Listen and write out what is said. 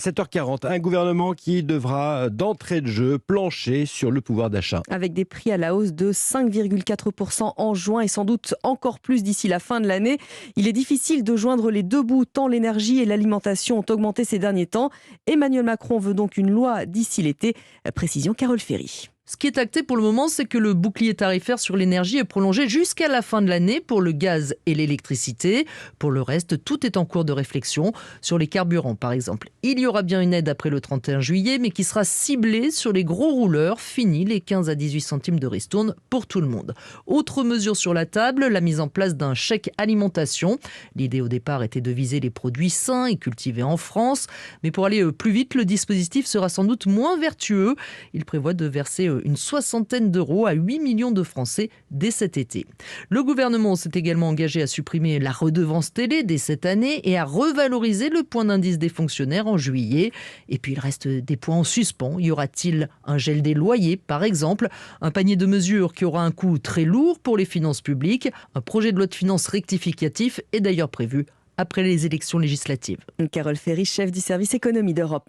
7h40, un gouvernement qui devra d'entrée de jeu plancher sur le pouvoir d'achat. Avec des prix à la hausse de 5,4% en juin et sans doute encore plus d'ici la fin de l'année, il est difficile de joindre les deux bouts tant l'énergie et l'alimentation ont augmenté ces derniers temps. Emmanuel Macron veut donc une loi d'ici l'été. Précision Carole Ferry. Ce qui est acté pour le moment, c'est que le bouclier tarifaire sur l'énergie est prolongé jusqu'à la fin de l'année pour le gaz et l'électricité. Pour le reste, tout est en cours de réflexion. Sur les carburants, par exemple, il y aura bien une aide après le 31 juillet, mais qui sera ciblée sur les gros rouleurs. Fini les 15 à 18 centimes de ristourne pour tout le monde. Autre mesure sur la table, la mise en place d'un chèque alimentation. L'idée au départ était de viser les produits sains et cultivés en France. Mais pour aller plus vite, le dispositif sera sans doute moins vertueux. Il prévoit de verser une soixantaine d'euros à 8 millions de Français dès cet été. Le gouvernement s'est également engagé à supprimer la redevance télé dès cette année et à revaloriser le point d'indice des fonctionnaires en juillet. Et puis il reste des points en suspens. Y aura-t-il un gel des loyers, par exemple? Un panier de mesures qui aura un coût très lourd pour les finances publiques. Un projet de loi de finances rectificatif est d'ailleurs prévu après les élections législatives. Carole Ferry, chef du service économie d'Europe.